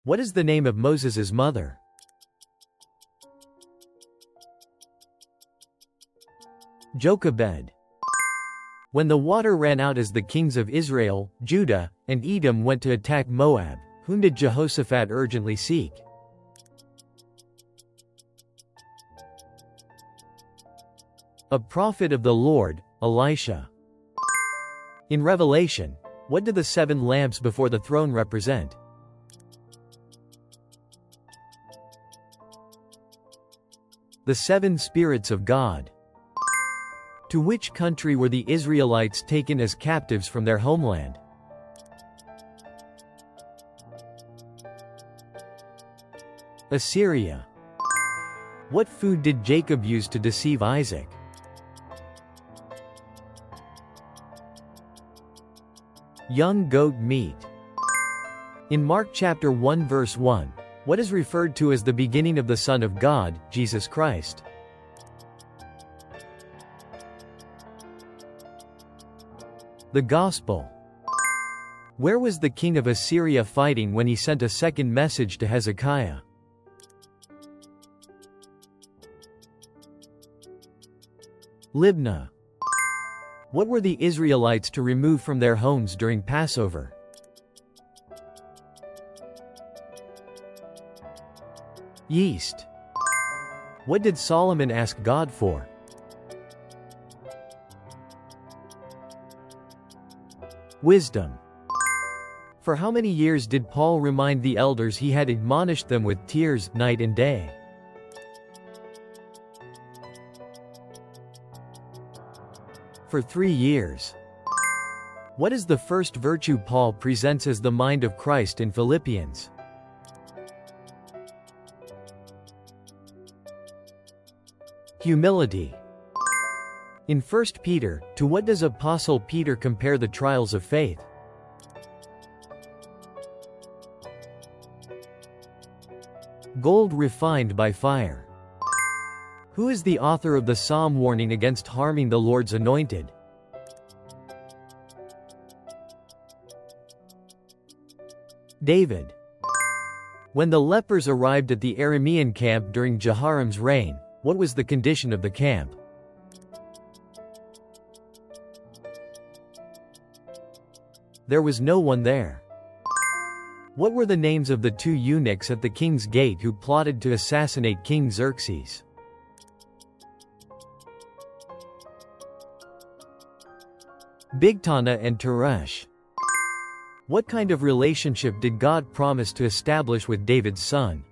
What is the name of Moses' mother? Jochebed. When the water ran out as the kings of Israel, Judah, and Edom went to attack Moab, whom did Jehoshaphat urgently seek? A prophet of the Lord, Elisha. In Revelation, what do the 7 lamps before the throne represent? The 7 spirits of God. To which country were the Israelites taken as captives from their homeland? Assyria. What food did Jacob use to deceive Isaac? Young goat meat. In Mark chapter 1 verse 1, what is referred to as the beginning of the Son of God, Jesus Christ? The Gospel. Where was the king of Assyria fighting when he sent a second message to Hezekiah? Libnah. What were the Israelites to remove from their homes during Passover? Yeast. What did Solomon ask God for? Wisdom. For how many years did Paul remind the elders he had admonished them with tears, night and day? For 3 years. What is the first virtue Paul presents as the mind of Christ in Philippians? Humility. In 1 Peter, to what does Apostle Peter compare the trials of faith? Gold refined by fire. Who is the author of the psalm warning against harming the Lord's anointed? David. When the lepers arrived at the Aramean camp during Jehoram's reign, what was the condition of the camp? There was no one there. What were the names of the 2 eunuchs at the king's gate who plotted to assassinate King Xerxes? Bigthana and Teresh. What kind of relationship did God promise to establish with David's son?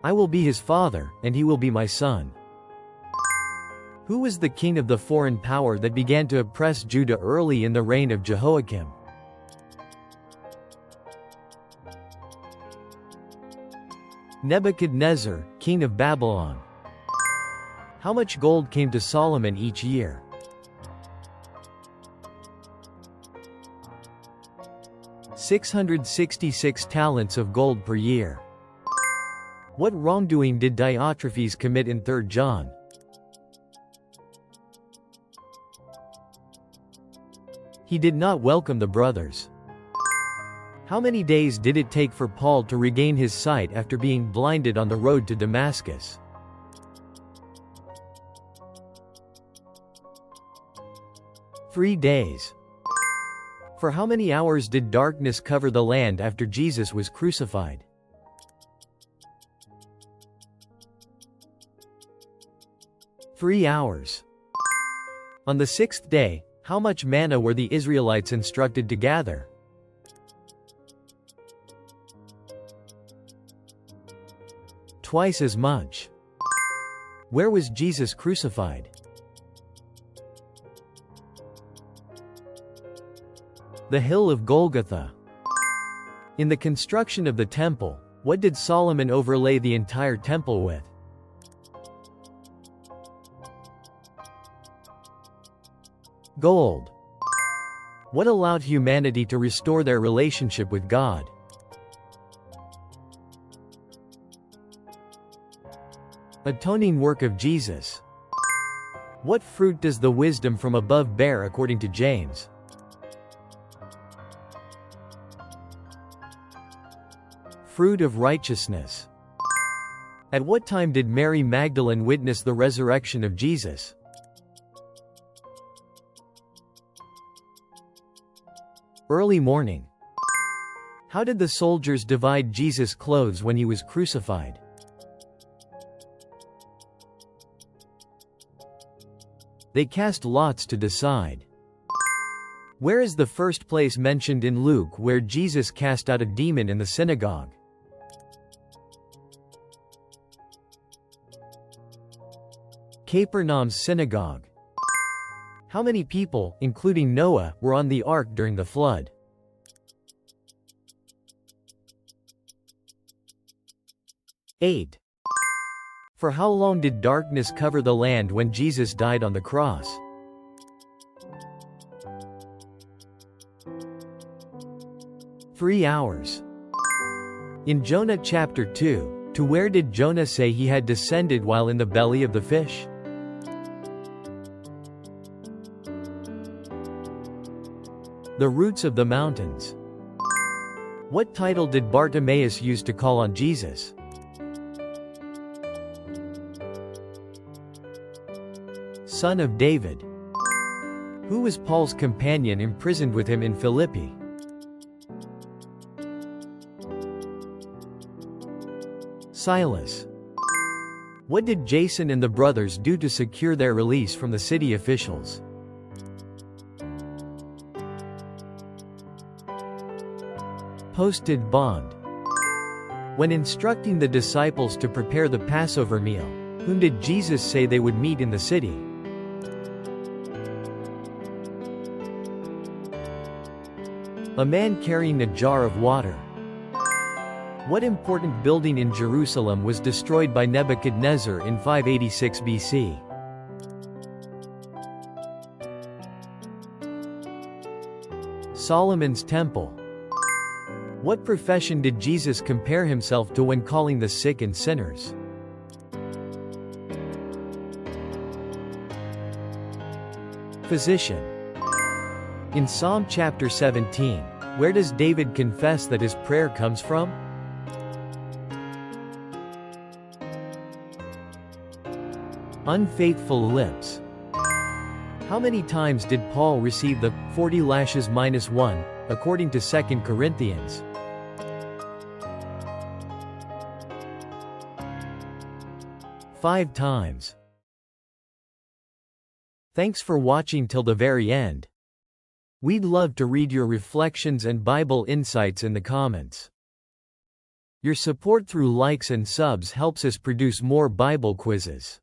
I will be his father, and he will be my son. Who was the king of the foreign power that began to oppress Judah early in the reign of Jehoiakim? Nebuchadnezzar, king of Babylon. How much gold came to Solomon each year? $666 talents of gold per year. What wrongdoing did Diotrephes commit in 3 John? He did not welcome the brothers. How many days did it take for Paul to regain his sight after being blinded on the road to Damascus? 3 days. For how many hours did darkness cover the land after Jesus was crucified? 3 hours. On the 6th day, how much manna were the Israelites instructed to gather? Twice as much. Where was Jesus crucified? The hill of Golgotha. In the construction of the temple, what did Solomon overlay the entire temple with? Gold. What allowed humanity to restore their relationship with God? Atoning work of Jesus. What fruit does the wisdom from above bear according to James? Fruit of righteousness. At what time did Mary Magdalene witness the resurrection of Jesus? Early morning. How did the soldiers divide Jesus' clothes when he was crucified? They cast lots to decide. Where is the first place mentioned in Luke where Jesus cast out a demon in the synagogue? Capernaum's synagogue. How many people, including Noah, were on the ark during the flood? 8. For how long did darkness cover the land when Jesus died on the cross? 3 hours. In Jonah chapter 2, to where did Jonah say he had descended while in the belly of the fish? The roots of the mountains. What title did Bartimaeus use to call on Jesus? Son of David. Who was Paul's companion imprisoned with him in Philippi? Silas. What did Jason and the brothers do to secure their release from the city officials? Posted bond. When instructing the disciples to prepare the Passover meal, whom did Jesus say they would meet in the city? A man carrying a jar of water. What important building in Jerusalem was destroyed by Nebuchadnezzar in 586 BC? Solomon's Temple. What profession did Jesus compare himself to when calling the sick and sinners? Physician. In Psalm chapter 17, where does David confess that his prayer comes from? Unfaithful lips. How many times did Paul receive the 40 lashes minus 1, according to 2 Corinthians? 5 times. Thanks for watching till the very end. We'd love to read your reflections and Bible insights in the comments. Your support through likes and subs helps us produce more Bible quizzes.